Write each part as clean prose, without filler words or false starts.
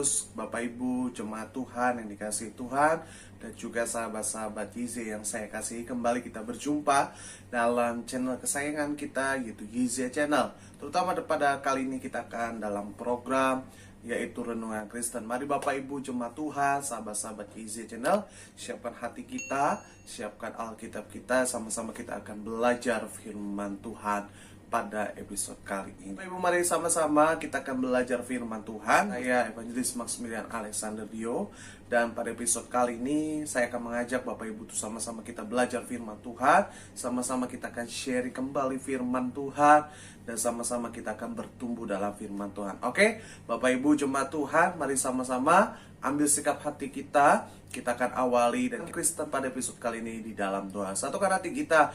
Yesus, Bapak Ibu, jemaat Tuhan yang dikasihi Tuhan, dan juga sahabat-sahabat Yize yang saya kasihi. Kembali kita berjumpa dalam channel kesayangan kita, yaitu Yize Channel. Terutama pada kali ini kita akan dalam program yaitu Renungan Kristen. Mari Bapak Ibu jemaat Tuhan, sahabat-sahabat Yize Channel, siapkan hati kita, siapkan Alkitab kita, sama-sama kita akan belajar firman Tuhan pada episode kali ini. Bapak Ibu, mari sama-sama kita akan belajar firman Tuhan. Saya Evangelis Maximilian Alexander Dio, dan pada episode kali ini saya akan mengajak Bapak Ibu sama-sama kita belajar firman Tuhan. Sama-sama kita akan share kembali firman Tuhan, dan sama-sama kita akan bertumbuh dalam firman Tuhan. Oke, Bapak Ibu jemaat Tuhan, mari sama-sama ambil sikap hati kita. Kita akan awali dan Kristen pada episode kali ini di dalam doa. Satukan hati kita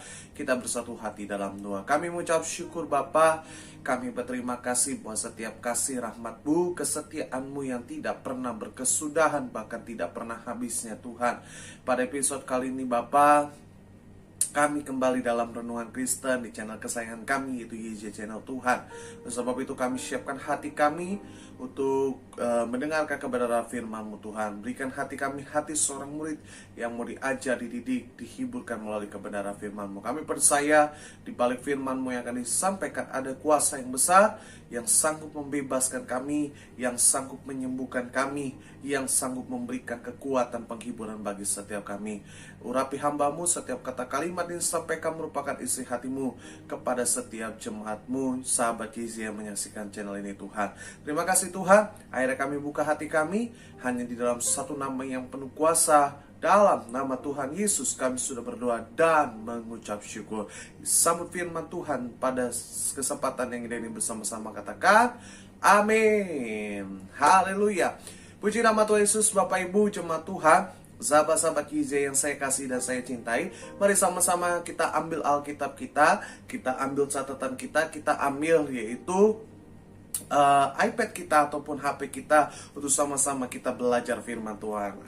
bersatu hati dalam doa. Kami mengucap syukur Bapa, kami berterima kasih buat setiap kasih rahmat-Mu, kesetiaan-Mu yang tidak pernah berkesudahan, bahkan tidak pernah habisnya Tuhan. Pada episode kali ini Bapa, kami kembali dalam Renungan Kristen di channel kesayangan kami, yaitu Yize Channel Tuhan. Oleh sebab itu kami siapkan hati kami untuk mendengarkan kebenaran firman-Mu Tuhan. Berikan hati kami hati seorang murid yang mau diajar, dididik, dihiburkan melalui kebenaran firman-Mu. Kami percaya di balik firman-Mu yang akan disampaikan ada kuasa yang besar, yang sanggup membebaskan kami, yang sanggup menyembuhkan kami, yang sanggup memberikan kekuatan penghiburan bagi setiap kami. Urapi hamba-Mu, setiap kata kalimat yang disampaikan merupakan isi hati-Mu kepada setiap jemaat-Mu, sahabat Yize yang menyaksikan channel ini Tuhan. Terima kasih Tuhan, akhirnya kami buka hati kami hanya di dalam satu nama yang penuh kuasa. Dalam nama Tuhan Yesus kami sudah berdoa dan mengucap syukur. Sambut firman Tuhan pada kesempatan yang ini bersama-sama, katakan amin. Haleluya. Puji nama Tuhan Yesus. Bapak Ibu jemaat Tuhan, sahabat-sahabat Yize yang saya kasih dan saya cintai, mari sama-sama kita ambil Alkitab kita ambil catatan kita ambil yaitu iPad kita ataupun HP kita untuk sama-sama kita belajar firman Tuhan.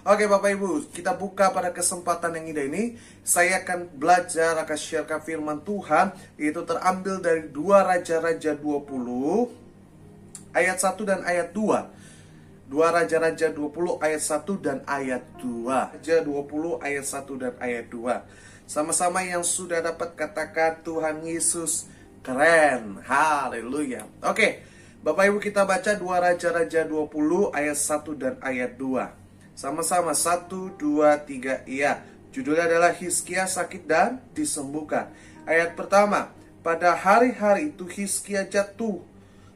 Oke Bapak Ibu, kita buka pada kesempatan yang indah ini. Saya akan belajar, akan sharekan firman Tuhan, yaitu terambil dari 2 Raja-Raja 20 ayat 1 dan ayat 2. 2 Raja-Raja 20 ayat 1 dan ayat 2. Raja 20 ayat 1 dan ayat 2. Sama-sama yang sudah dapat katakan Tuhan Yesus keren. Haleluya. Oke, Bapak Ibu kita baca 2 Raja-Raja 20 ayat 1 dan ayat 2. Sama-sama 1, 2, 3, iya. Judulnya adalah Hizkia sakit dan disembuhkan. Ayat pertama, pada hari-hari itu Hizkia jatuh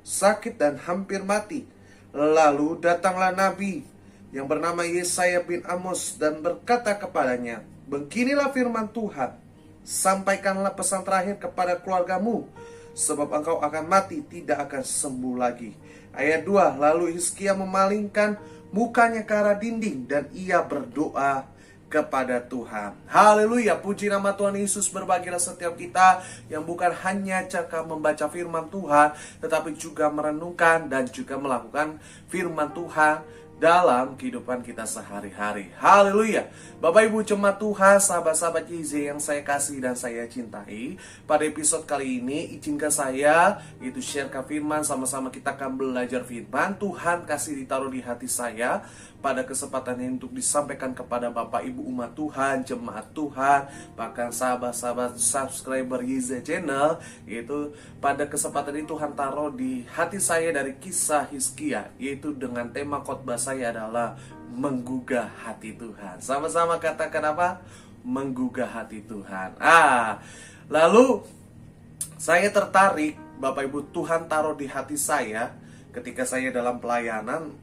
sakit dan hampir mati. Lalu datanglah nabi yang bernama Yesaya bin Amos dan berkata kepadanya, beginilah firman Tuhan, sampaikanlah pesan terakhir kepada keluargamu, sebab engkau akan mati, tidak akan sembuh lagi. Ayat 2, lalu Hizkia memalingkan mukanya ke arah dinding dan ia berdoa kepada Tuhan. Haleluya, puji nama Tuhan Yesus. Berbahagialah setiap kita yang bukan hanya cakap membaca firman Tuhan, tetapi juga merenungkan dan juga melakukan firman Tuhan dalam kehidupan kita sehari-hari. Haleluya. Bapak Ibu jemaat Tuhan, sahabat-sahabat Yize yang saya kasih dan saya cintai, pada episode kali ini izinkan saya yaitu sharekan firman, sama-sama kita akan belajar firman Tuhan. Kasih ditaruh di hati saya pada kesempatan ini untuk disampaikan kepada Bapak Ibu umat Tuhan, jemaat Tuhan, bahkan sahabat-sahabat subscriber Yize Channel. Yaitu pada kesempatan ini Tuhan taruh di hati saya dari kisah Hizkia, yaitu dengan tema khotbah saya adalah menggugah hati Tuhan. Sama-sama katakan apa? Menggugah hati Tuhan. Lalu saya tertarik, Bapak Ibu, Tuhan taruh di hati saya ketika saya dalam pelayanan.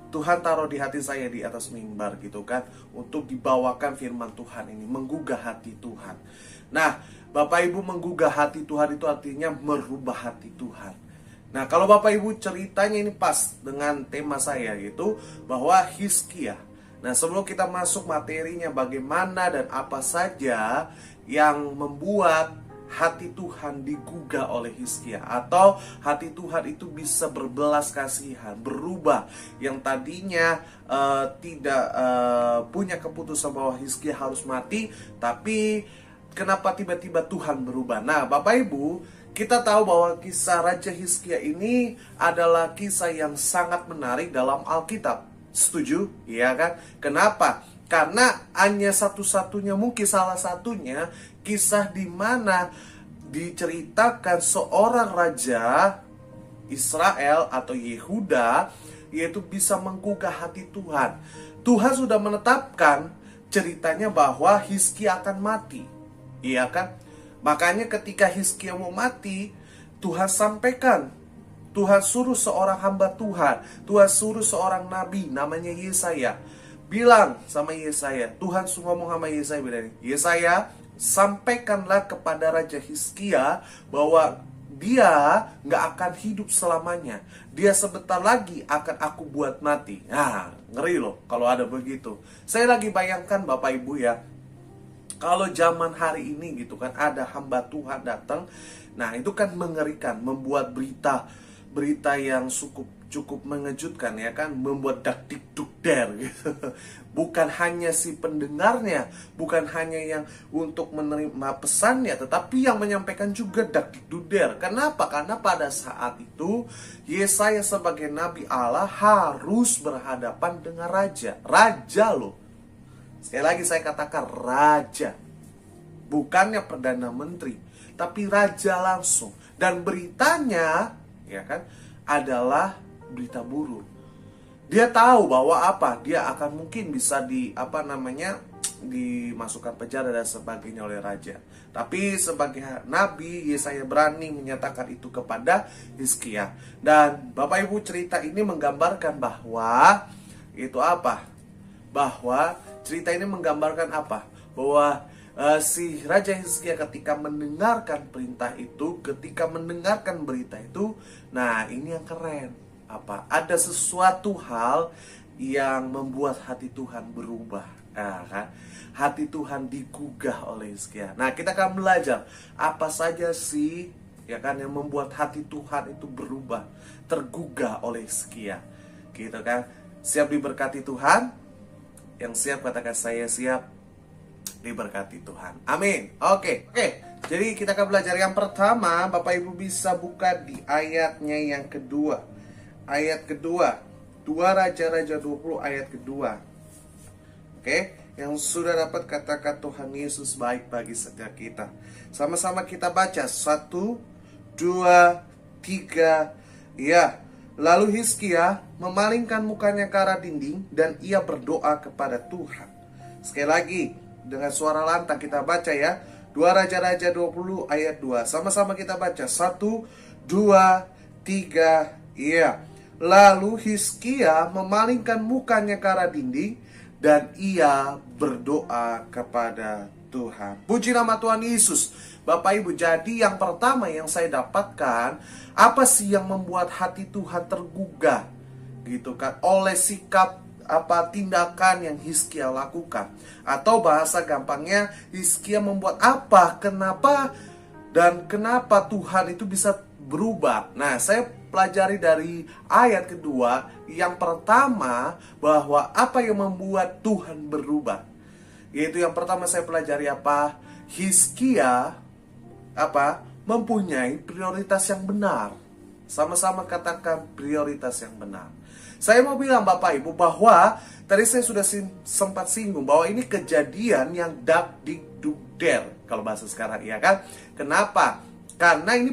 Tuhan taruh di hati saya di atas mimbar gitu kan, untuk dibawakan firman Tuhan ini, menggugah hati Tuhan. Nah, Bapak Ibu, menggugah hati Tuhan itu artinya merubah hati Tuhan. Nah, kalau Bapak Ibu ceritanya ini pas dengan tema saya, yaitu bahwa Hizkia. Nah, sebelum kita masuk materinya bagaimana dan apa saja yang membuat hati Tuhan digugah oleh Hizkia, atau hati Tuhan itu bisa berbelas kasihan, berubah. Yang tadinya tidak punya keputusan bahwa Hizkia harus mati, tapi kenapa tiba-tiba Tuhan berubah? Nah, Bapak Ibu, Kita tahu bahwa kisah Raja Hizkia ini adalah kisah yang sangat menarik dalam Alkitab. Setuju? Iya kan? Kenapa? Karena hanya satu-satunya, mungkin salah satunya, kisah di mana diceritakan seorang raja Israel atau Yehuda, yaitu bisa menggugah hati Tuhan. Tuhan sudah menetapkan ceritanya bahwa Hizkia akan mati. Iya kan? Makanya ketika Hizkia mau mati, Tuhan sampaikan, Tuhan suruh seorang hamba Tuhan, Tuhan suruh seorang nabi namanya Yesaya, bilang sama Yesaya, Tuhan ngomong sama Yesaya, bilang, Yesaya, sampaikanlah kepada Raja Hizkia bahwa dia nggak akan hidup selamanya. Dia sebentar lagi akan aku buat mati. Nah, ngeri loh kalau ada begitu. Saya lagi bayangkan Bapak Ibu ya, kalau zaman hari ini gitu kan, ada hamba Tuhan datang, nah itu kan mengerikan, membuat berita yang cukup mengejutkan ya kan, membuat dak dikduk der gitu. Bukan hanya si pendengarnya, bukan hanya yang untuk menerima pesannya, tetapi yang menyampaikan juga dak dikduk der. Kenapa? Karena pada saat itu Yesaya sebagai nabi Allah harus berhadapan dengan raja loh. Sekali lagi saya katakan raja, bukannya perdana menteri, tapi raja langsung. Dan beritanya, ya kan, adalah berita buruk. Dia tahu bahwa dia akan mungkin bisa dimasukkan penjara dan sebagainya oleh raja. Tapi sebagai nabi, Yesaya berani menyatakan itu kepada Hizkia. Dan Bapak Ibu, cerita ini menggambarkan bahwa cerita ini menggambarkan bahwa si Raja Hizkia ketika mendengarkan perintah itu, ketika mendengarkan berita itu, nah ini yang keren. Ada sesuatu hal yang membuat hati Tuhan berubah. Kan? Hati Tuhan digugah oleh Hizkia. Nah, kita akan belajar apa saja sih ya kan yang membuat hati Tuhan itu berubah, tergugah oleh Hizkia. Gitu kan? Siap diberkati Tuhan? Yang siap katakan saya siap diberkati Tuhan. Amin. Oke. Jadi kita akan belajar yang pertama. Bapak Ibu bisa buka di ayatnya yang kedua. Ayat kedua. 2 Raja-Raja 20 ayat kedua. Oke. Yang sudah dapat katakan Tuhan Yesus baik bagi setiap kita. Sama-sama kita baca. 1, 2, 3. Ya. Lalu Hizkia memalingkan mukanya ke arah dinding dan ia berdoa kepada Tuhan. Sekali lagi, dengan suara lantang kita baca ya. 2 Raja-Raja 20 ayat 2. Sama-sama kita baca. 1, 2, 3. Iya. Lalu Hizkia memalingkan mukanya ke arah dinding dan ia berdoa kepada Tuhan. Puji nama Tuhan Yesus. Bapak Ibu, jadi yang pertama yang saya dapatkan, apa sih yang membuat hati Tuhan tergugah gitu kan oleh sikap tindakan yang Hizkia lakukan, atau bahasa gampangnya Hizkia membuat kenapa Tuhan itu bisa berubah. Nah, saya pelajari dari ayat kedua. Yang pertama, bahwa apa yang membuat Tuhan berubah, yaitu yang pertama saya pelajari Hizkia mempunyai prioritas yang benar. Sama-sama katakan prioritas yang benar. Saya mau bilang Bapak Ibu bahwa tadi saya sudah sempat singgung bahwa ini kejadian yang dak dikduk der kalau bahasa sekarang, ya kan? Kenapa? Karena ini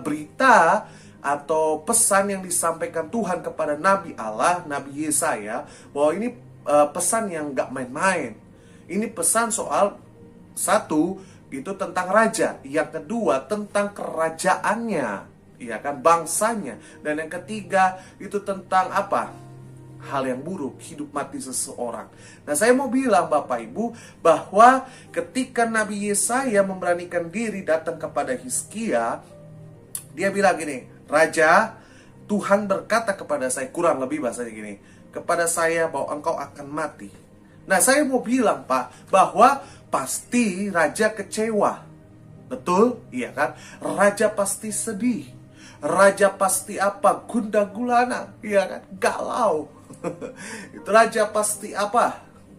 berita atau pesan yang disampaikan Tuhan kepada Nabi Allah, Nabi Yesaya, bahwa ini pesan yang gak main-main. Ini pesan soal satu, itu tentang raja. Yang kedua, tentang kerajaannya, iya kan, bangsanya. Dan yang ketiga, itu tentang hal yang buruk, hidup mati seseorang. Nah, saya mau bilang Bapak Ibu bahwa ketika Nabi Yesaya memberanikan diri datang kepada Hizkia, dia bilang gini, Raja, Tuhan berkata kepada saya, kurang lebih bahasanya gini, kepada saya bahwa engkau akan mati. Nah, saya mau bilang Pak, bahwa pasti Raja kecewa. Betul? Iya kan? Raja pasti sedih. Raja pasti gundah gulana. Iya kan? Galau. Itu Raja pasti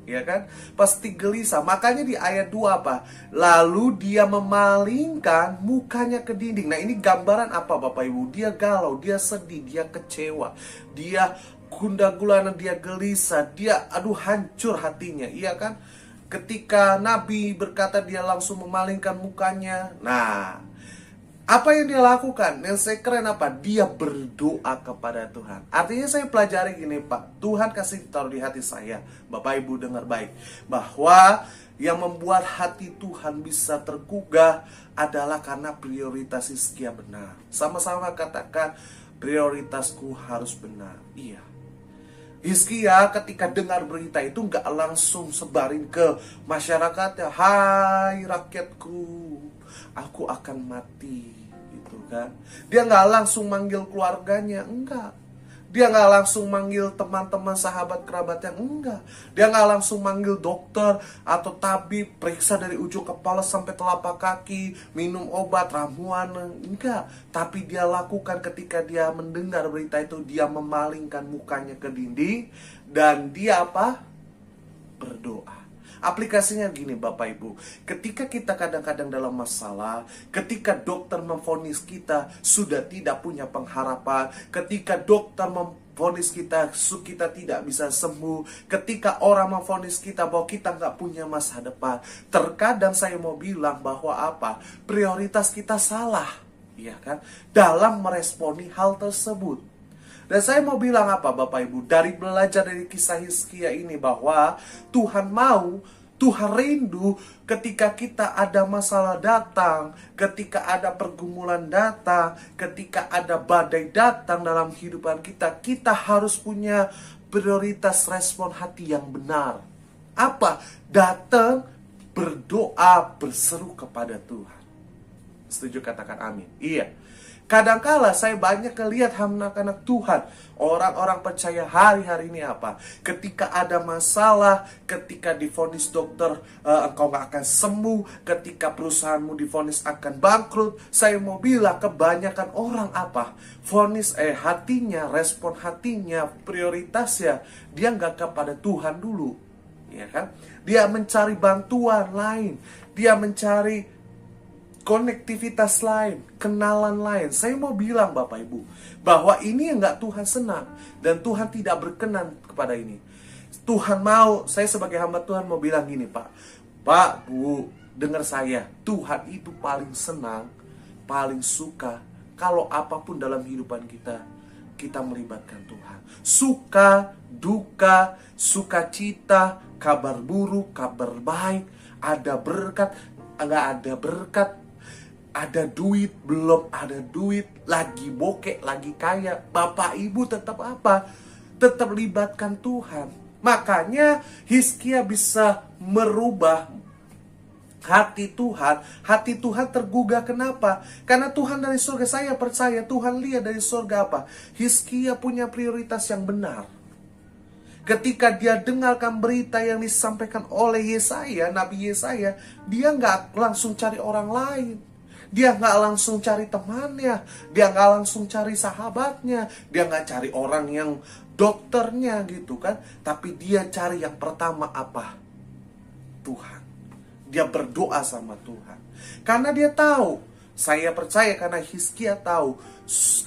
ya kan? Pasti gelisah. Makanya di ayat 2 apa? Lalu dia memalingkan mukanya ke dinding. Nah, ini gambaran apa Bapak Ibu? Dia galau, dia sedih, dia kecewa, dia gundah gulana, dia gelisah, dia hancur hatinya, iya kan? Ketika Nabi berkata dia langsung memalingkan mukanya. Nah, apa yang dia lakukan? Yang saya keren apa? Dia berdoa kepada Tuhan. Artinya saya pelajari gini Pak, Tuhan kasih taruh di hati saya, Bapak Ibu dengar baik, bahwa yang membuat hati Tuhan bisa tergugah adalah karena prioritas Hizkia benar. Sama-sama katakan, prioritasku harus benar. Iya. Hizkia ketika dengar berita itu nggak langsung sebarin ke masyarakatnya, hai rakyatku, aku akan mati, gitu kan. Dia nggak langsung manggil keluarganya, enggak. Dia nggak langsung manggil teman-teman, sahabat, kerabatnya, enggak. Dia nggak langsung manggil dokter atau tabib, periksa dari ujung kepala sampai telapak kaki, minum obat, ramuan, enggak. Tapi dia lakukan ketika dia mendengar berita itu, dia memalingkan mukanya ke dinding, dan dia apa? Berdoa. Aplikasinya gini Bapak Ibu, ketika kita kadang-kadang dalam masalah, ketika dokter memvonis kita sudah tidak punya pengharapan, ketika dokter memvonis kita tidak bisa sembuh, ketika orang memvonis kita bahwa kita nggak punya masa depan, terkadang saya mau bilang bahwa apa? Prioritas kita salah, ya kan? Dalam meresponi hal tersebut. Dan saya mau bilang apa Bapak Ibu, dari belajar dari kisah Hizkia ini bahwa Tuhan rindu ketika kita ada masalah datang, ketika ada pergumulan datang, ketika ada badai datang dalam kehidupan kita, kita harus punya prioritas respon hati yang benar. Apa? Datang, berdoa, berseru kepada Tuhan. Setuju katakan amin? Iya. Kadangkala saya banyak lihat anak-anak Tuhan, orang-orang percaya hari-hari ini apa? Ketika ada masalah, ketika divonis dokter engkau gak akan sembuh, ketika perusahaanmu divonis akan bangkrut, saya mau bilang kebanyakan orang apa? Hatinya, respon hatinya, prioritasnya, dia gak kepada Tuhan dulu, ya kan? Dia mencari bantuan lain, dia mencari konektivitas lain, kenalan lain. Saya mau bilang Bapak Ibu, bahwa ini yang gak Tuhan senang, dan Tuhan tidak berkenan kepada ini. Tuhan mau, saya sebagai hamba Tuhan mau bilang gini Pak, Bu, dengar saya, Tuhan itu paling senang, paling suka, kalau apapun dalam kehidupan kita melibatkan Tuhan. Suka, duka, sukacita, kabar buruk, kabar baik, ada berkat, nggak ada berkat, ada duit, belum ada duit, lagi bokek, lagi kaya, Bapak Ibu tetap apa? Tetap libatkan Tuhan. Makanya Hizkia bisa merubah hati Tuhan. Hati Tuhan tergugah, kenapa? Karena Tuhan dari surga, saya percaya Tuhan lihat dari surga apa? Hizkia punya prioritas yang benar. Ketika dia dengarkan berita yang disampaikan oleh Yesaya, Nabi Yesaya, dia nggak langsung cari orang lain. Dia nggak langsung cari temannya, dia nggak langsung cari sahabatnya, dia nggak cari orang yang dokternya gitu kan. Tapi dia cari yang pertama apa? Tuhan. Dia berdoa sama Tuhan. Karena dia tahu, saya percaya karena Hizkia tahu,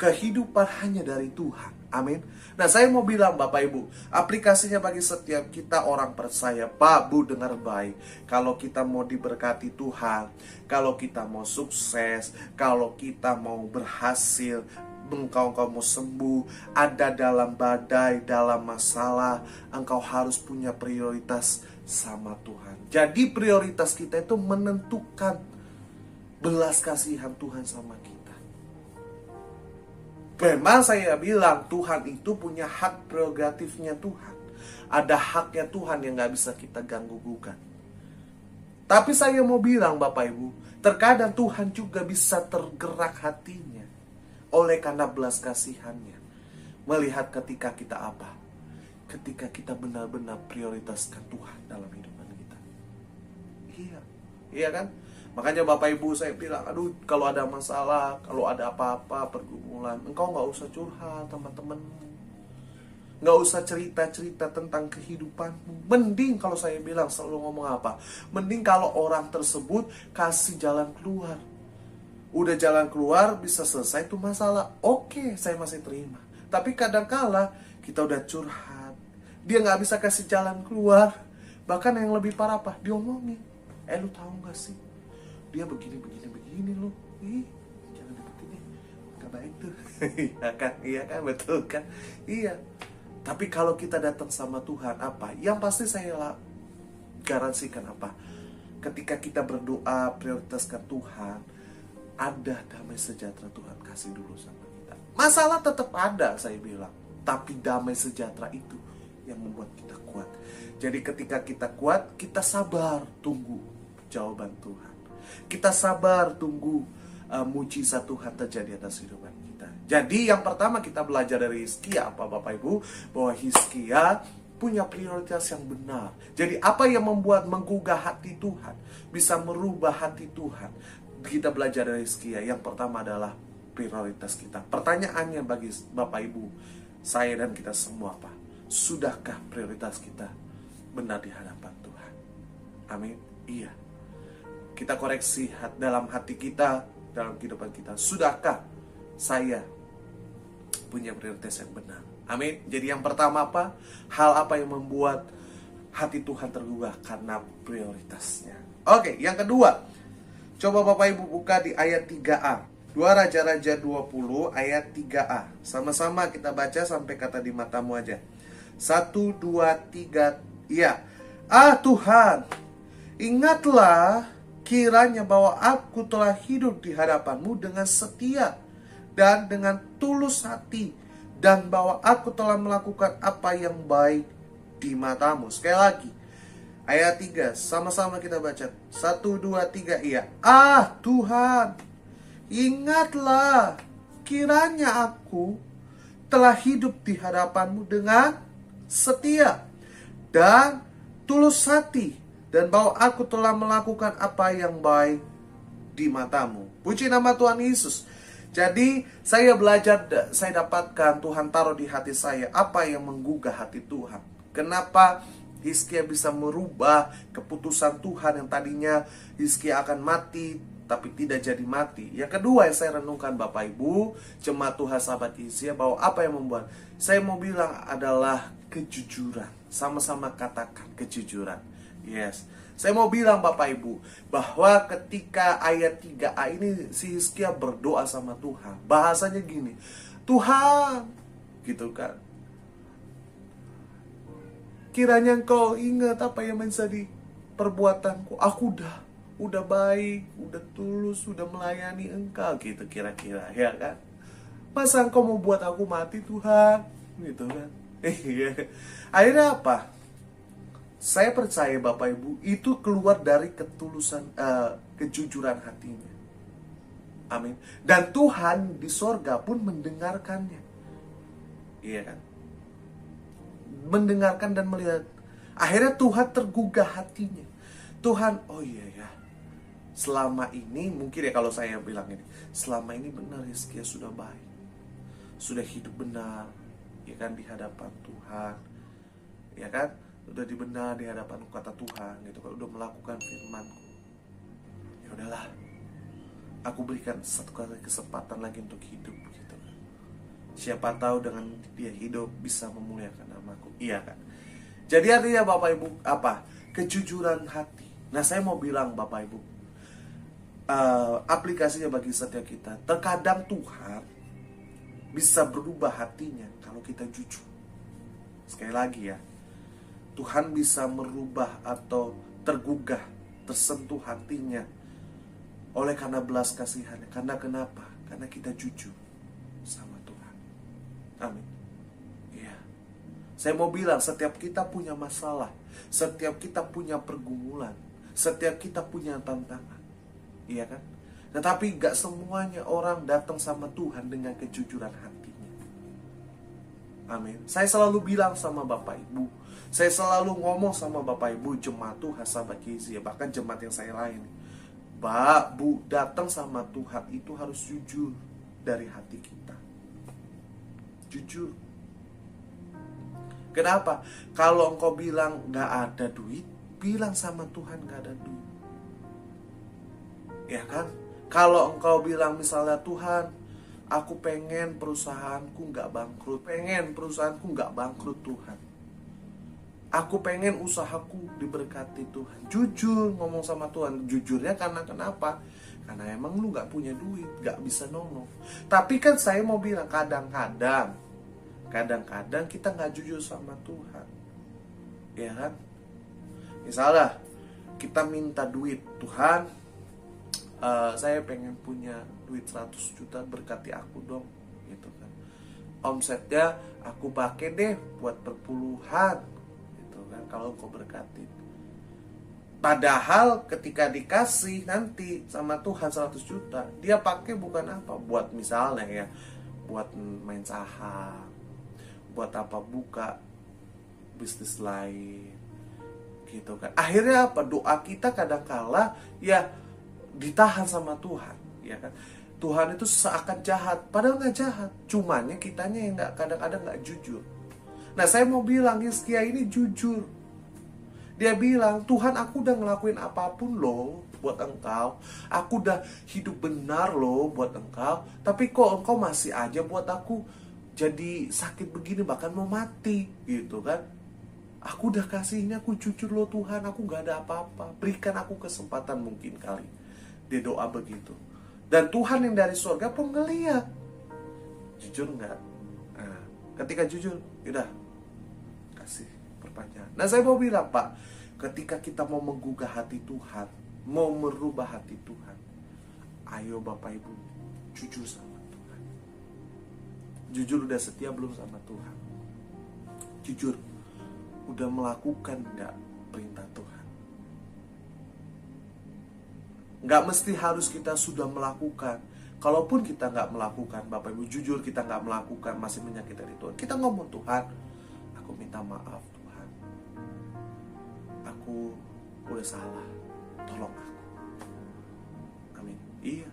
kehidupan hanya dari Tuhan. Amin. Nah, saya mau bilang Bapak Ibu, aplikasinya bagi setiap kita orang percaya, Pak, Bu, dengar baik. Kalau kita mau diberkati Tuhan, kalau kita mau sukses, kalau kita mau berhasil, engkau mau sembuh, ada dalam badai, dalam masalah, engkau harus punya prioritas sama Tuhan. Jadi prioritas kita itu menentukan belas kasihan Tuhan sama kita. Memang saya bilang Tuhan itu punya hak prerogatifnya Tuhan. Ada haknya Tuhan yang gak bisa kita ganggu gugat. Tapi saya mau bilang Bapak Ibu, terkadang Tuhan juga bisa tergerak hatinya oleh karena belas kasihannya. Melihat ketika kita apa? Ketika kita benar-benar prioritaskan Tuhan dalam kehidupan kita. Iya kan? Makanya Bapak Ibu saya bilang, aduh kalau ada masalah, kalau ada apa-apa, pergumulan, engkau gak usah curhat teman-teman. Nggak usah cerita-cerita tentang kehidupanmu. Mending kalau saya bilang selalu ngomong apa? Mending kalau orang tersebut kasih jalan keluar. Udah jalan keluar, bisa selesai tuh masalah. Oke, saya masih terima. Tapi kadangkala kita udah curhat, dia nggak bisa kasih jalan keluar. Bahkan yang lebih parah apa? Diomongin. Lu tahu nggak sih? Dia begini loh. Ih, jangan deketin deh. Nggak baik tuh. Iya kan, betul kan? Iya. Tapi kalau kita datang sama Tuhan, apa? Yang pasti saya garansikan apa? Ketika kita berdoa, prioritaskan Tuhan, ada damai sejahtera Tuhan kasih dulu sama kita. Masalah tetap ada, saya bilang. Tapi damai sejahtera itu yang membuat kita kuat. Jadi ketika kita kuat, kita sabar tunggu jawaban Tuhan. Kita sabar tunggu mujizat Tuhan terjadi atas kehidupan kita. Jadi yang pertama kita belajar dari Hizkia apa Bapak Ibu? Bahwa Hizkia punya prioritas yang benar. Jadi apa yang membuat menggugah hati Tuhan, bisa merubah hati Tuhan. Kita belajar dari Hizkia. Yang pertama adalah prioritas kita. Pertanyaannya bagi Bapak Ibu, saya dan kita semua apa? Sudahkah prioritas kita benar di hadapan Tuhan? Amin. Iya. Kita koreksi dalam hati kita, dalam kehidupan kita. Sudahkah saya punya prioritas yang benar? Amin. Jadi yang pertama apa? Hal apa yang membuat hati Tuhan tergugah? Karena prioritasnya. Oke, yang kedua. Coba Bapak Ibu buka di ayat 3a. 2 Raja-Raja 20 ayat 3a. Sama-sama kita baca sampai kata di matamu aja. 1, 2, 3. Iya. Tuhan, ingatlah kiranya bahwa aku telah hidup di hadapan-Mu dengan setia dan dengan tulus hati, dan bahwa aku telah melakukan apa yang baik di mata-Mu. Sekali lagi, ayat 3, sama-sama kita baca. 1, 2, 3, iya. Tuhan, ingatlah kiranya aku telah hidup di hadapan-Mu dengan setia dan tulus hati, dan bahwa aku telah melakukan apa yang baik di mata-Mu. Puji nama Tuhan Yesus. Jadi saya belajar, saya dapatkan, Tuhan taruh di hati saya apa yang menggugah hati Tuhan. Kenapa Hizkia bisa merubah keputusan Tuhan yang tadinya Hizkia akan mati tapi tidak jadi mati. Yang kedua yang saya renungkan Bapak Ibu, jemaat Tuhan sahabat Hizkia, bahwa apa yang membuat saya mau bilang adalah kejujuran. Sama-sama katakan kejujuran. Yes. Saya mau bilang Bapak Ibu, bahwa ketika ayat 3a ini si Hizkia berdoa sama Tuhan. Bahasanya gini, Tuhan, gitu kan, kiranya Engkau ingat apa yang menjadi perbuatanku. Aku udah baik, udah tulus, udah melayani Engkau, gitu kira-kira, ya kan? Masa Engkau mau buat aku mati, Tuhan? Gitu kan? Akhirnya apa? Saya percaya Bapak Ibu, itu keluar dari ketulusan, kejujuran hatinya. Amin. Dan Tuhan di sorga pun mendengarkannya. Iya kan? Mendengarkan dan melihat. Akhirnya Tuhan tergugah hatinya. Tuhan, oh iya ya, selama ini, mungkin ya kalau saya bilang ini, selama ini benar Hizkia sudah baik, sudah hidup benar, ya kan, di hadapan Tuhan, ya kan, udah dibenar di hadapan kata Tuhan, gitu kan, udah melakukan firman-Ku. Ya udahlah, aku berikan satu kali kesempatan lagi untuk hidup, gitu kan. Siapa tahu dengan dia hidup bisa memuliakan namaku, iya kan. Jadi artinya Bapak Ibu apa? Kejujuran hati. Nah saya mau bilang Bapak Ibu, aplikasinya bagi setiap kita. Terkadang Tuhan bisa berubah hatinya kalau kita jujur. Sekali lagi ya, Tuhan bisa merubah atau tergugah, tersentuh hatinya oleh karena belas kasihannya. Karena kenapa? Karena kita jujur sama Tuhan. Amin. Iya. Saya mau bilang, setiap kita punya masalah, setiap kita punya pergumulan, setiap kita punya tantangan. Iya kan? Tetapi gak semuanya orang datang sama Tuhan dengan kejujuran hatinya. Amin. Saya selalu bilang sama Bapak Ibu, saya selalu ngomong sama Bapak Ibu, jemaat Tuhan sahabat Hizkia, bahkan jemaat yang saya lain, Bu, datang sama Tuhan itu harus jujur dari hati kita. Jujur. Kenapa? Kalau engkau bilang gak ada duit, bilang sama Tuhan gak ada duit. Ya kan? Kalau engkau bilang misalnya, Tuhan, aku pengen perusahaanku gak bangkrut. Pengen perusahaanku gak bangkrut Tuhan. Aku pengen usahaku diberkati Tuhan. Jujur ngomong sama Tuhan. Jujurnya karena kenapa? Karena emang lu gak punya duit, gak bisa nolong. Tapi kan saya mau bilang, kadang-kadang kita gak jujur sama Tuhan. Ya kan? Misalnya kita minta duit, Tuhan, saya pengen punya duit 100 juta, berkati aku dong, gitu kan. Omsetnya aku pakai deh buat perpuluhan, gitu kan, kalau kau berkati. Padahal ketika dikasih nanti sama Tuhan 100 juta, dia pakai bukan apa, buat misalnya ya, buat main saham, buat apa, buka bisnis lain, gitu kan. Akhirnya apa, doa kita kadang-kala ya ditahan sama Tuhan, ya kan. Tuhan itu seakan jahat, padahal nggak jahat, cumannya kitanya yang kadang-kadang nggak jujur. Nah, saya mau bilang Hizkia ini jujur. Dia bilang, Tuhan, aku udah ngelakuin apapun loh buat engkau, aku udah hidup benar loh buat engkau, tapi kok engkau masih aja buat aku jadi sakit begini, bahkan mau mati, gitu kan. Aku udah kasihnya, aku jujur loh Tuhan, aku gak ada apa-apa, berikan aku kesempatan mungkin kali. Dia doa begitu. Dan Tuhan yang dari surga pun ngeliat. Jujur gak? Nah, ketika jujur, yaudah, kasih perpanjangan. Nah, saya mau bilang, Pak, ketika kita mau menggugah hati Tuhan, mau merubah hati Tuhan, ayo Bapak Ibu, jujur sama Tuhan. Jujur udah setia belum sama Tuhan? Jujur udah melakukan gak perintah Tuhan? Gak mesti harus kita sudah melakukan. Kalaupun kita gak melakukan, Bapak Ibu, jujur kita gak melakukan, masih menyakiti Tuhan, kita ngomong, Tuhan, aku minta maaf Tuhan, aku udah salah, tolong aku. Amin. Iya,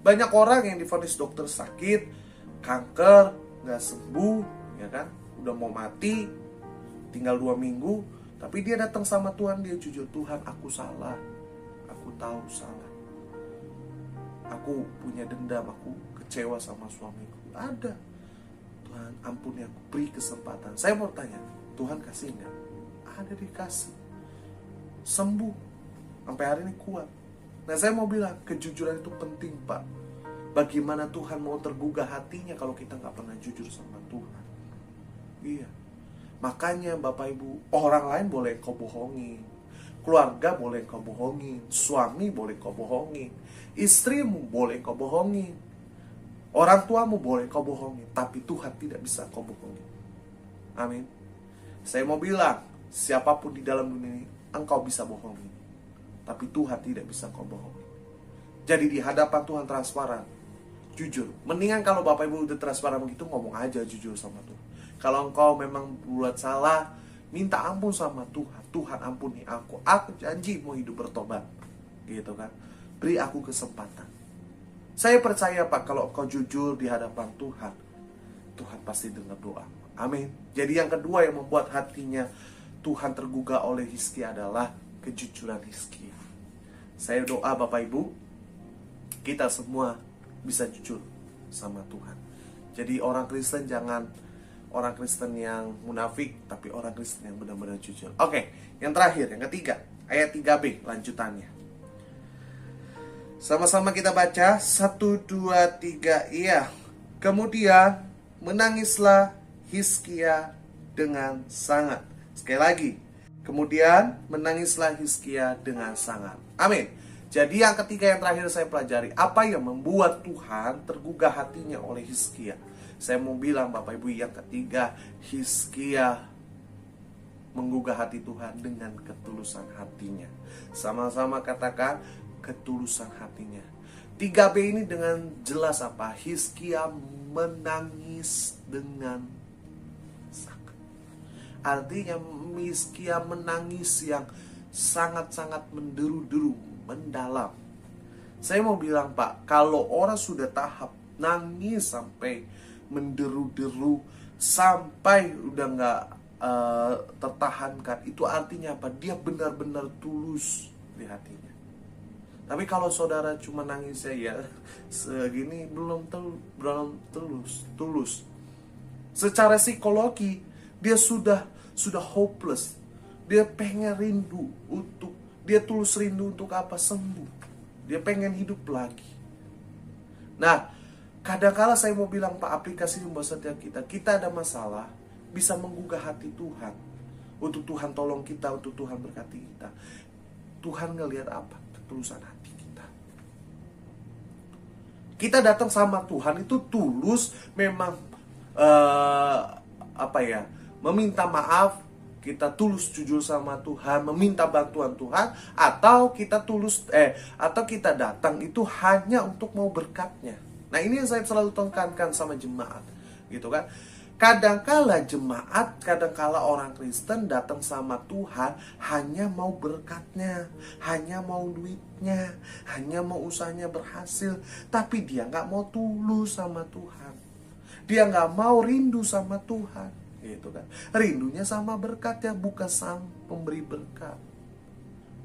banyak orang yang divonis dokter sakit, kanker, gak sembuh, ya kan, udah mau mati, tinggal 2 minggu, tapi dia datang sama Tuhan, dia jujur, Tuhan, aku salah, aku tahu salah, aku punya dendam, aku kecewa sama suamiku, ada, Tuhan ampuni aku, beri kesempatan. Saya mau tanya, Tuhan kasih nggak? Ada, dikasih, sembuh, sampai hari ini kuat. Nah, saya mau bilang, kejujuran itu penting, Pak. Bagaimana Tuhan mau tergugah hatinya kalau kita nggak pernah jujur sama Tuhan? Iya. Makanya Bapak Ibu, orang lain boleh kau bohongin, keluarga boleh kau bohongin, suami boleh kau bohongin, istrimu boleh kau bohongin, orang tuamu boleh kau bohongin, tapi Tuhan tidak bisa kau bohongin. Amin. Saya mau bilang, siapapun di dalam dunia ini, engkau bisa bohongin, tapi Tuhan tidak bisa kau bohongin. Jadi di hadapan Tuhan transparan, jujur. Mendingan kalau Bapak Ibu udah transparan begitu, ngomong aja jujur sama Tuhan. Kalau engkau memang buat salah, minta ampun sama Tuhan. Tuhan ampuni aku janji mau hidup bertobat, gitu kan. Beri aku kesempatan. Saya percaya, Pak, kalau engkau jujur di hadapan Tuhan, Tuhan pasti dengar doa. Amin. Jadi yang kedua yang membuat hatinya Tuhan tergugah oleh Hizkia adalah kejujuran Hizkia. Saya doa Bapak Ibu, kita semua bisa jujur sama Tuhan. Jadi orang Kristen jangan orang Kristen yang munafik, tapi orang Kristen yang benar-benar jujur. Oke, yang terakhir, yang ketiga, ayat 3b lanjutannya. Sama-sama kita baca, 1, 2, 3, iya. Kemudian menangislah Hizkia dengan sangat. Sekali lagi, kemudian menangislah Hizkia dengan sangat. Amin. Jadi yang ketiga, yang terakhir saya pelajari, apa yang membuat Tuhan tergugah hatinya oleh Hizkia? Saya mau bilang Bapak Ibu, yang ketiga, Hizkia menggugah hati Tuhan dengan ketulusan hatinya. Sama-sama katakan, ketulusan hatinya. 3B ini dengan jelas apa? Hizkia menangis dengan sangat. Artinya Hizkia menangis yang sangat-sangat menderu-deru, mendalam. Saya mau bilang, Pak, kalau orang sudah tahap nangis sampai menderu-deru, sampai udah nggak tertahankan, itu artinya apa? Dia benar-benar tulus di hatinya. Tapi kalau saudara cuma nangis ya segini, belum tulus. Secara psikologi dia sudah hopeless. Dia pengen rindu untuk, dia tulus rindu untuk apa? Sembuh. Dia pengen hidup lagi. Nah, kadang-kala saya mau bilang Pak, aplikasi buat setiap kita ada masalah, bisa menggugah hati Tuhan. Untuk Tuhan tolong kita, untuk Tuhan berkati kita. Tuhan ngelihat apa? Ketulusan hati kita. Kita datang sama Tuhan itu tulus, memang meminta maaf, kita tulus jujur sama Tuhan, meminta bantuan Tuhan, atau kita datang itu hanya untuk mau berkatnya. Nah, ini yang saya selalu tekankan sama jemaat, gitu kan. Kadangkala jemaat, kadangkala orang Kristen datang sama Tuhan hanya mau berkatnya, hanya mau duitnya, hanya mau usahanya berhasil, tapi dia nggak mau tulus sama Tuhan. Dia nggak mau rindu sama Tuhan, gitu kan. Rindunya sama berkatnya, bukan sang pemberi berkat.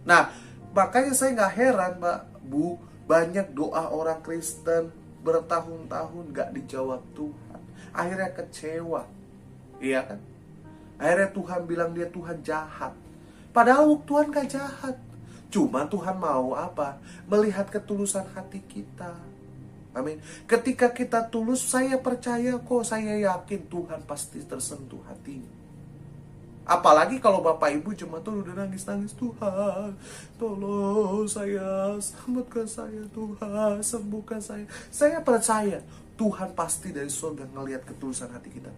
Nah, makanya saya nggak heran, Mbak, Bu, banyak doa orang Kristen bertahun-tahun nggak dijawab Tuhan. Akhirnya kecewa, iya kan? Akhirnya Tuhan bilang dia Tuhan jahat. Padahal Tuhan gak jahat. Cuma Tuhan mau apa? Melihat ketulusan hati kita. Amin. Ketika kita tulus, saya percaya kok, saya yakin Tuhan pasti tersentuh hatinya. Apalagi kalau Bapak Ibu jemaat tuh udah nangis-nangis, Tuhan tolong saya, selamatkan saya Tuhan, sembuhkan saya. Saya percaya Tuhan pasti dari surga ngelihat ketulusan hati kita.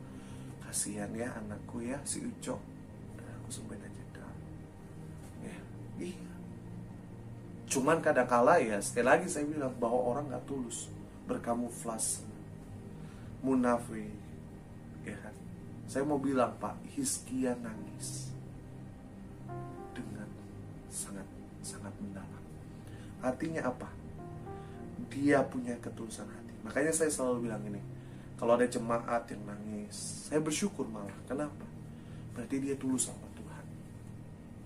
Kasihan ya anakku ya, si Ucok, dan aku sembuhin aja dah. Ya, iya. Cuman kadang-kala ya, sekali lagi saya bilang bahwa orang gak tulus, berkamuflase, munafik, ya kan. Saya mau bilang Pak, Hizkia nangis dengan sangat mendalam. Artinya apa? Dia punya ketulusan hati. Makanya saya selalu bilang ini, kalau ada jemaat yang nangis, saya bersyukur malah. Kenapa? Berarti dia tulus sama Tuhan.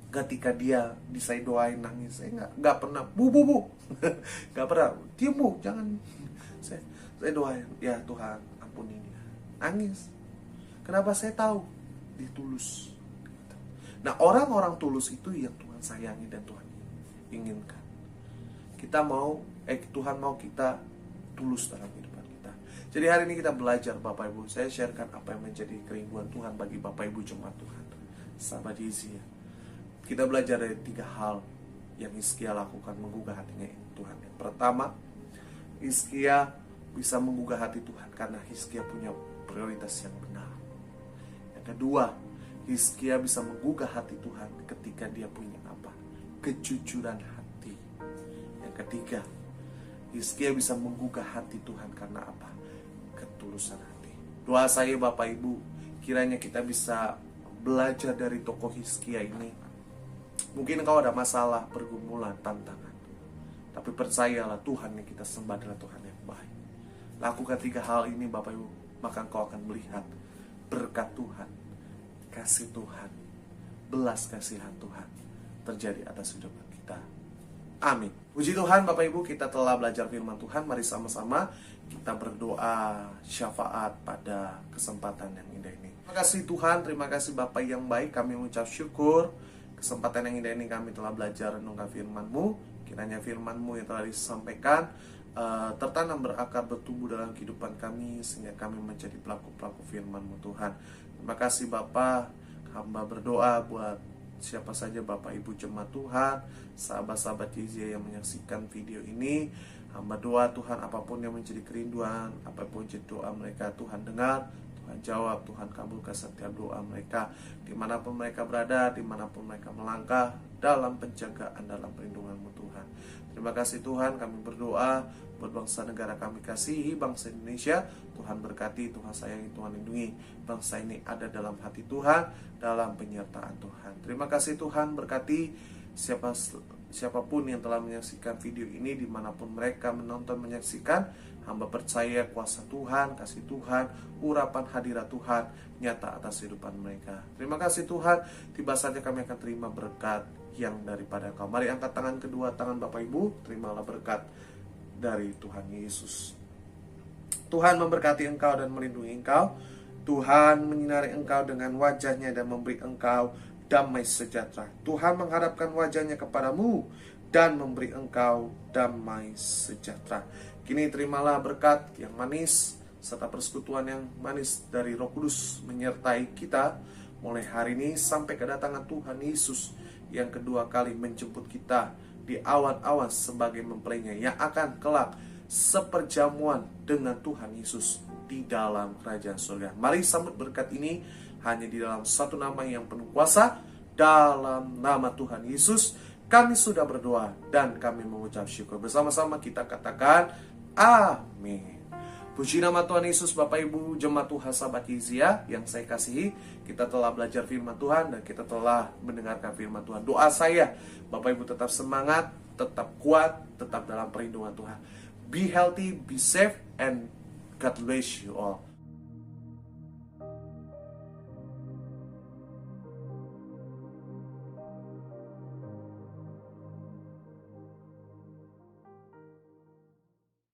Ketika dia saya doain nangis, saya nggak pernah bu nggak pernah diam bu, jangan. Saya doain, ya Tuhan ampuni dia, nangis. Kenapa? Saya tahu dia tulus. Nah, orang-orang tulus itu yang Tuhan sayangi dan Tuhan inginkan. Tuhan mau kita tulus dalam kehidupan kita. Jadi hari ini kita belajar Bapak Ibu. Saya sharekan apa yang menjadi kerinduan Tuhan bagi Bapak Ibu jemaat Tuhan, sahabat Hizkia. Kita belajar dari 3 hal yang Hizkia lakukan menggugah hatinya Tuhan. Yang pertama, Hizkia bisa menggugah hati Tuhan karena Hizkia punya prioritas yang benar. Yang kedua, Hizkia bisa menggugah hati Tuhan ketika dia punya apa? Kejujuran hati. Yang ketiga, Hizkia bisa menggugah hati Tuhan karena apa? Ketulusan hati. Doa saya Bapak Ibu, kiranya kita bisa belajar dari tokoh Hizkia ini. Mungkin kau ada masalah, pergumulan, tantangan, tapi percayalah Tuhan yang kita sembah adalah Tuhan yang baik. Lakukan 3 hal ini Bapak Ibu, maka kau akan melihat berkat Tuhan, kasih Tuhan, belas kasihan Tuhan terjadi atas hidup kita. Amin. Puji Tuhan Bapak Ibu, kita telah belajar firman Tuhan. Mari sama-sama kita berdoa syafaat pada kesempatan yang indah ini. Terima kasih Tuhan, terima kasih Bapak yang baik. Kami mengucap syukur kesempatan yang indah ini kami telah belajar renungkan firman-Mu. Kiranya firman-Mu yang telah disampaikan tertanam, berakar, bertumbuh dalam kehidupan kami, sehingga kami menjadi pelaku-pelaku firman-Mu Tuhan. Terima kasih Bapak. Hamba berdoa buat siapa saja Bapak Ibu jemaat Tuhan, sahabat-sahabat Hizkia yang menyaksikan video ini. Hamba doa Tuhan, apapun yang menjadi kerinduan, apapun jadi doa mereka, Tuhan dengar, Tuhan jawab, Tuhan kabulkan setiap doa mereka, dimanapun mereka berada, dimanapun mereka melangkah, dalam penjagaan, dalam perlindungan-Mu Tuhan. Terima kasih Tuhan, kami berdoa buat bangsa negara kami kasihi, bangsa Indonesia. Tuhan berkati, Tuhan sayangi, Tuhan lindungi. Bangsa ini ada dalam hati Tuhan, dalam penyertaan Tuhan. Terima kasih Tuhan, berkati siapa Siapapun yang telah menyaksikan video ini, dimanapun mereka menonton menyaksikan, hamba percaya kuasa Tuhan, kasih Tuhan, urapan hadirat Tuhan nyata atas kehidupan mereka. Terima kasih Tuhan, tiba saja kami akan terima berkat yang daripada Engkau. Mari angkat tangan kedua tangan Bapak Ibu, terimalah berkat dari Tuhan Yesus. Tuhan memberkati engkau dan melindungi engkau. Tuhan menyinari engkau dengan wajahnya dan memberi engkau damai sejahtera. Tuhan menghadapkan wajahnya kepadamu dan memberi engkau damai sejahtera. Kini terimalah berkat yang manis serta persekutuan yang manis dari Roh Kudus menyertai kita mulai hari ini sampai kedatangan Tuhan Yesus yang kedua kali menjemput kita di awan-awan sebagai mempelainya yang akan kelak seperjamuan dengan Tuhan Yesus di dalam kerajaan surga. Mari sambut berkat ini hanya di dalam satu nama yang penuh kuasa. Dalam nama Tuhan Yesus kami sudah berdoa dan kami mengucap syukur. Bersama-sama kita katakan amin. Puji nama Tuhan Yesus. Bapak Ibu jemaat Tuhan sahabat Yizia yang saya kasihi, kita telah belajar firman Tuhan dan kita telah mendengarkan firman Tuhan. Doa saya Bapak Ibu tetap semangat, tetap kuat, tetap dalam perlindungan Tuhan. Be healthy, be safe, and God bless you all.